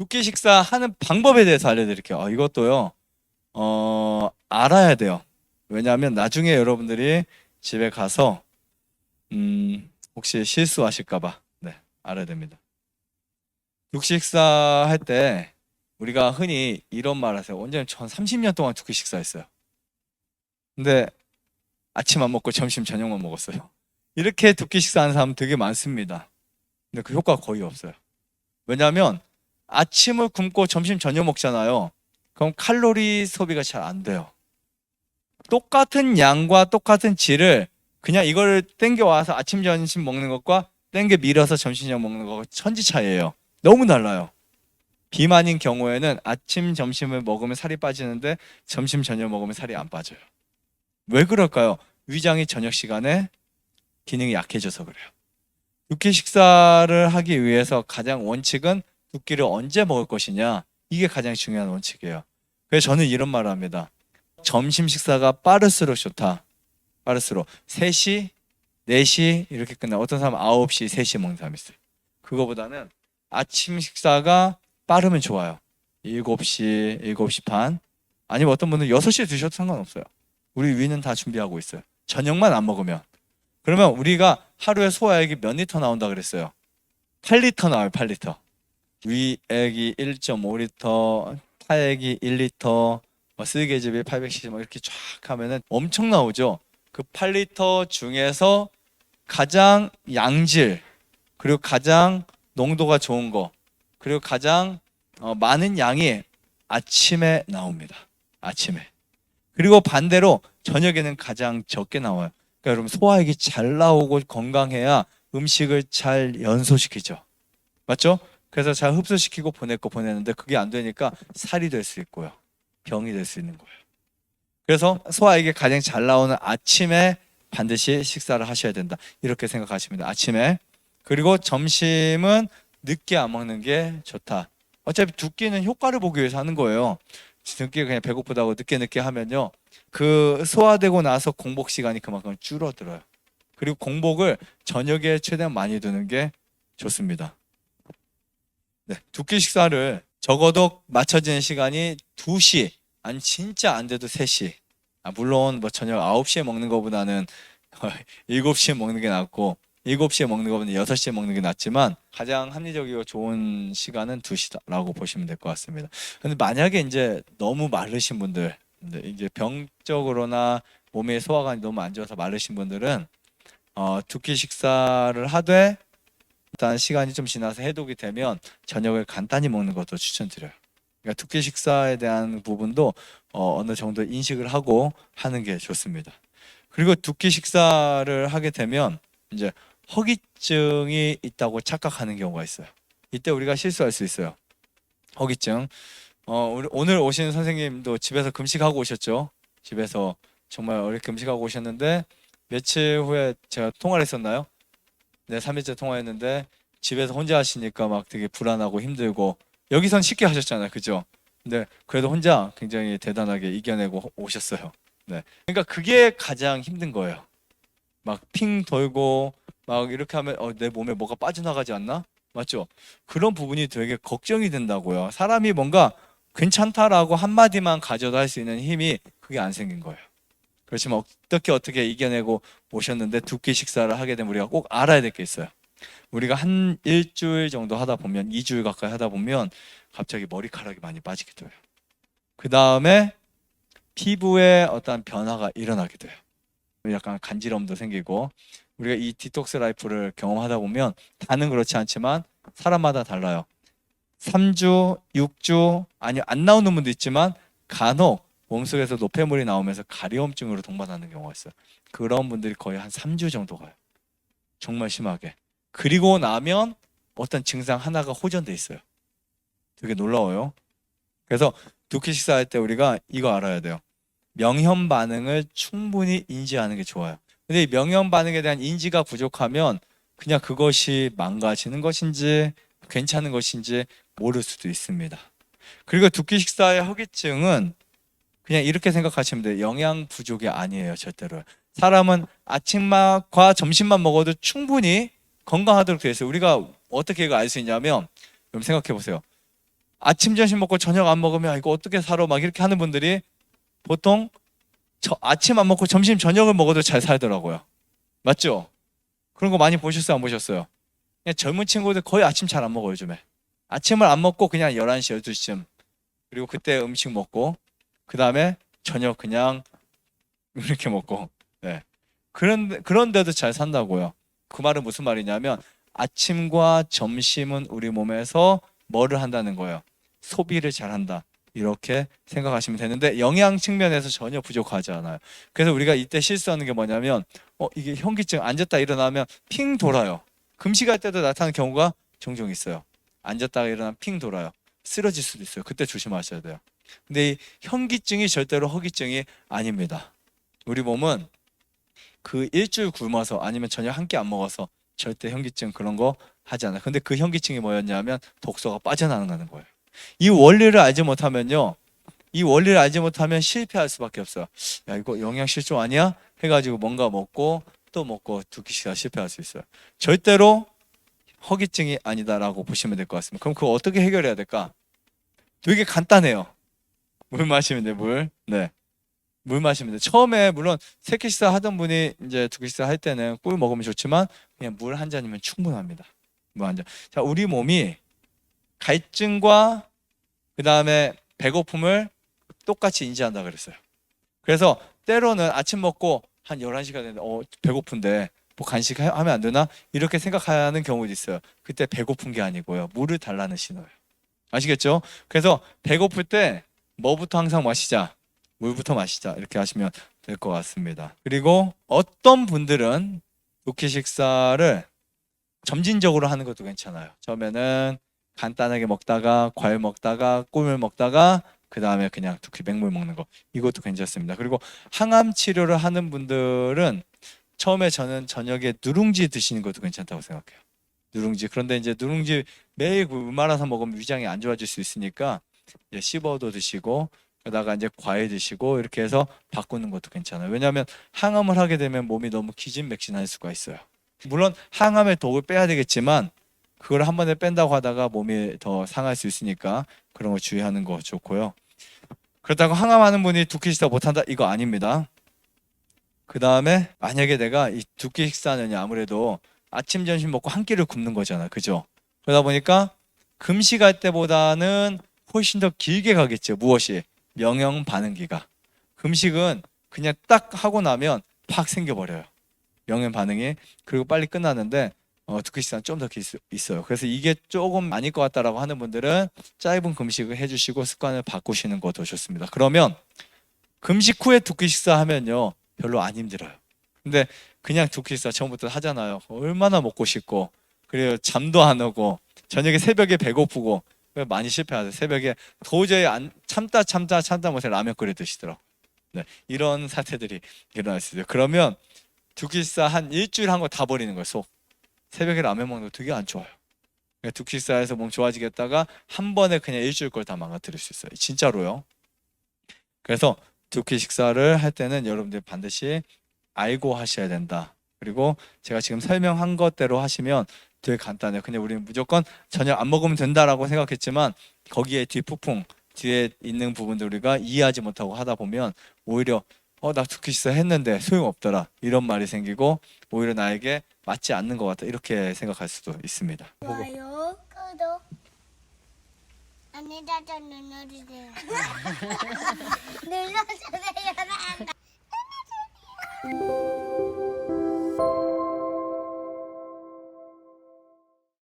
두끼 식사하는 방법에 대해서 알려드릴게요. 이것도요, 알아야 돼요. 왜냐하면 나중에 여러분들이 집에 가서 혹시 실수하실까봐 알아야 됩니다. 두끼 식사할 때 우리가 흔히 이런 말 하세요. 원장님 전 30년 동안 두끼 식사했어요. 근데 아침 안 먹고 점심 저녁만 먹었어요. 이렇게 두끼 식사하는 사람 되게 많습니다. 근데 그 효과가 거의 없어요. 왜냐하면 아침을 굶고 점심 저녁 먹잖아요. 그럼 칼로리 소비가 잘 안 돼요. 똑같은 양과 똑같은 질을 그냥 이거를 땡겨와서 아침 점심 먹는 것과 땡겨 밀어서 점심 저녁 먹는 거가 천지 차이예요. 너무 달라요. 비만인 경우에는 아침 점심을 먹으면 살이 빠지는데 점심 저녁 먹으면 살이 안 빠져요. 왜 그럴까요? 위장이 저녁 시간에 기능이 약해져서 그래요. 두끼 식사를 하기 위해서 가장 원칙은 두 끼를 언제 먹을 것이냐, 이게 가장 중요한 원칙이에요. 그래서 저는 이런 말을 합니다. 점심 식사가 빠를수록 좋다. 빠를수록 3시, 4시 이렇게 끝나. 어떤 사람은 9시, 3시 먹는 사람이 있어요. 그거보다는 아침 식사가 빠르면 좋아요. 7시, 7시 반. 아니면 어떤 분은 6시에 드셔도 상관없어요. 우리 위는 다 준비하고 있어요. 저녁만 안 먹으면. 그러면 우리가 하루에 소화액이 몇 리터 나온다 그랬어요? 8리터 나와요. 8리터. 위액이 1.5리터, 타액이 1리터, 쓰개즙이 800cc 이렇게 쫙 하면은 엄청 나오죠. 그 8리터 중에서 가장 양질, 그리고 가장 농도가 좋은 거, 그리고 가장 많은 양이 아침에 나옵니다. 아침에. 그리고 반대로 저녁에는 가장 적게 나와요. 그러니까 여러분 소화액이 잘 나오고 건강해야 음식을 잘 연소시키죠. 맞죠? 그래서 잘 흡수시키고 보낼 거 보내는데 그게 안 되니까 살이 될 수 있고요. 병이 될 수 있는 거예요. 그래서 소화액이 가장 잘 나오는 아침에 반드시 식사를 하셔야 된다. 이렇게 생각하시면 돼요. 아침에. 그리고 점심은 늦게 안 먹는 게 좋다. 어차피 두 끼는 효과를 보기 위해서 하는 거예요. 늦게 그냥 배고프다고 늦게 하면요. 그 소화되고 나서 공복 시간이 그만큼 줄어들어요. 그리고 공복을 저녁에 최대한 많이 두는 게 좋습니다. 두 끼 식사를 적어도 맞춰지는 시간이 2시, 아니 진짜 안 돼도 3시. 물론 뭐 저녁 9시에 먹는 것보다는 7시에 먹는 게 낫고 7시에 먹는 것보다 6시에 먹는 게 낫지만 가장 합리적이고 좋은 시간은 2시라고 보시면 될 것 같습니다. 근데 만약에 이제 너무 마르신 분들, 이제 병적으로나 몸의 소화가 너무 안 좋아서 마르신 분들은 두 끼 식사를 하되 일단 시간이 좀 지나서 해독이 되면 저녁을 간단히 먹는 것도 추천드려요. 그러니까 두 끼 식사에 대한 부분도 어느 정도 인식을 하고 하는 게 좋습니다. 그리고 두 끼 식사를 하게 되면 이제 허기증이 있다고 착각하는 경우가 있어요. 이때 우리가 실수할 수 있어요. 허기증. 오늘 오신 선생님도 집에서 금식하고 오셨죠? 집에서 정말 어렵게 금식하고 오셨는데 며칠 후에 제가 통화를 했었나요? 네, 3일째 통화했는데 집에서 혼자 하시니까 막 되게 불안하고 힘들고 여기선 쉽게 하셨잖아요. 그죠? 근데 그래도 혼자 굉장히 대단하게 이겨내고 오셨어요. 네. 그러니까 그게 가장 힘든 거예요. 막 핑 돌고 막 이렇게 하면 내 몸에 뭐가 빠져나가지 않나? 맞죠? 그런 부분이 되게 걱정이 된다고요. 사람이 뭔가 괜찮다라고 한마디만 가져도 할 수 있는 힘이 그게 안 생긴 거예요. 그렇지만 어떻게 이겨내고 오셨는데 두 끼 식사를 하게 되면 우리가 꼭 알아야 될 게 있어요. 우리가 한 일주일 정도 하다 보면 2주일 가까이 하다 보면 갑자기 머리카락이 많이 빠지게 돼요. 그 다음에 피부에 어떤 변화가 일어나게 돼요. 약간 간지럼도 생기고 우리가 이 디톡스 라이프를 경험하다 보면 다는 그렇지 않지만 사람마다 달라요. 3주, 6주 아니 안 나오는 분도 있지만 간혹 몸속에서 노폐물이 나오면서 가려움증으로 동반하는 경우가 있어요. 그런 분들이 거의 한 3주 정도 가요. 정말 심하게. 그리고 나면 어떤 증상 하나가 호전돼 있어요. 되게 놀라워요. 그래서 두 끼 식사할 때 우리가 이거 알아야 돼요. 명현 반응을 충분히 인지하는 게 좋아요. 근데 이 명현 반응에 대한 인지가 부족하면 그냥 그것이 망가지는 것인지 괜찮은 것인지 모를 수도 있습니다. 그리고 두 끼 식사의 허기증은 그냥 이렇게 생각하시면 돼요. 영양 부족이 아니에요. 절대로. 사람은 아침과 점심만 먹어도 충분히 건강하도록 되어 있어요. 우리가 어떻게 이거 알 수 있냐면 여러분 생각해 보세요. 아침 점심 먹고 저녁 안 먹으면 아, 이거 어떻게 살아 막 이렇게 하는 분들이 보통 아침 안 먹고 점심 저녁을 먹어도 잘 살더라고요. 맞죠? 그런 거 많이 보셨어요, 안 보셨어요? 그냥 젊은 친구들 거의 아침 잘 안 먹어요, 요즘에. 아침을 안 먹고 그냥 11시, 12시쯤. 그리고 그때 음식 먹고, 그 다음에 저녁 그냥 이렇게 먹고. 네. 그런데도 잘 산다고요. 그 말은 무슨 말이냐면, 아침과 점심은 우리 몸에서 뭐를 한다는 거예요? 소비를 잘 한다. 이렇게 생각하시면 되는데, 영양 측면에서 전혀 부족하지 않아요. 그래서 우리가 이때 실수하는 게 뭐냐면, 이게 현기증 앉았다 일어나면 핑 돌아요. 금식할 때도 나타나는 경우가 종종 있어요. 앉았다가 일어나면 핑 돌아요. 쓰러질 수도 있어요. 그때 조심하셔야 돼요. 근데 이 현기증이 절대로 허기증이 아닙니다. 우리 몸은 그 일주일 굶어서 아니면 저녁 한 끼 안 먹어서 절대 현기증 그런 거 하지 않아요. 근데 그 현기증이 뭐였냐면 독소가 빠져나가는 거예요. 이 원리를 알지 못하면요. 이 원리를 알지 못하면 실패할 수밖에 없어요. 야, 이거 영양실조 아니야? 해가지고 뭔가 먹고 또 먹고 두 끼씩 실패할 수 있어요. 절대로 허기증이 아니다라고 보시면 될 것 같습니다. 그럼 그거 어떻게 해결해야 될까? 되게 간단해요. 물 마시면 돼, 물. 네. 물 마시면 돼. 처음에 물론 세 끼 식사 하던 분이 이제 두 끼 식사 할 때는 꿀 먹으면 좋지만 그냥 물 한 잔이면 충분합니다. 물 한 잔. 자, 우리 몸이 갈증과 그 다음에 배고픔을 똑같이 인지한다 그랬어요. 그래서 때로는 아침 먹고 한 11시가 됐는데 배고픈데 뭐 간식 하면 안 되나? 이렇게 생각하는 경우도 있어요. 그때 배고픈 게 아니고요. 물을 달라는 신호예요. 아시겠죠? 그래서 배고플 때 뭐부터 항상 마시자. 물부터 마시자. 이렇게 하시면 될 것 같습니다. 그리고 어떤 분들은 두 끼 식사를 점진적으로 하는 것도 괜찮아요. 처음에는 간단하게 먹다가 과일 먹다가 꿀물 먹다가 그 다음에 그냥 두끼 맹물 먹는 거 이것도 괜찮습니다. 그리고 항암 치료를 하는 분들은 처음에 저는 저녁에 누룽지 드시는 것도 괜찮다고 생각해요. 누룽지. 그런데 이제 누룽지 매일 물 말아서 먹으면 위장이 안 좋아질 수 있으니까 이제 씹어도 드시고 그러다가 이제 과일 드시고 이렇게 해서 바꾸는 것도 괜찮아요. 왜냐하면 항암을 하게 되면 몸이 너무 기진맥진할 수가 있어요. 물론 항암의 독을 빼야 되겠지만 그걸 한 번에 뺀다고 하다가 몸이 더 상할 수 있으니까 그런 거 주의하는 거 좋고요. 그렇다고 항암하는 분이 두 끼 식사 못한다? 이거 아닙니다. 그 다음에 만약에 내가 이 두 끼 식사는 아무래도 아침 점심 먹고 한 끼를 굶는 거잖아, 그죠? 그러다 보니까 금식할 때보다는 훨씬 더 길게 가겠죠. 무엇이? 명형 반응기가. 금식은 그냥 딱 하고 나면 팍 생겨버려요. 명형 반응이. 그리고 빨리 끝나는데 두 끼 식사는 좀 더 길 수 있어요. 그래서 이게 조금 아닐 것 같다라고 하는 분들은 짧은 금식을 해주시고 습관을 바꾸시는 것도 좋습니다. 그러면 금식 후에 두 끼 식사 하면요 별로 안 힘들어요. 근데 그냥 두 끼 식사 처음부터 하잖아요. 얼마나 먹고 싶고 그리고 잠도 안 오고 저녁에 새벽에 배고프고 많이 실패하세요. 새벽에 도저히 안 참다 못해 라면 끓여 드시더라고요. 네, 이런 사태들이 일어날 수 있어요. 그러면 두 끼 식사 한 일주일 한 거 다 버리는 거예요. 속. 새벽에 라면 먹는 거 되게 안 좋아요. 두 끼 식사해서 몸 좋아지겠다가 한 번에 그냥 일주일 걸 다 망가뜨릴 수 있어요. 진짜로요. 그래서 두 끼 식사를 할 때는 여러분들 반드시 알고 하셔야 된다. 그리고 제가 지금 설명한 것대로 하시면 되게 간단해요. 그냥 우리는 무조건 저녁 안 먹으면 된다라고 생각했지만 거기에 뒷부품 뒤에 있는 부분들 우리가 이해하지 못하고 하다 보면 오히려 나 두 끼 식사 했는데 소용없더라 이런 말이 생기고 오히려 나에게 맞지 않는 것 같다 이렇게 생각할 수도 있습니다. 좋아요, 구독, 안내자자 눌러주세요. 눌러주세요. 눌러주세요.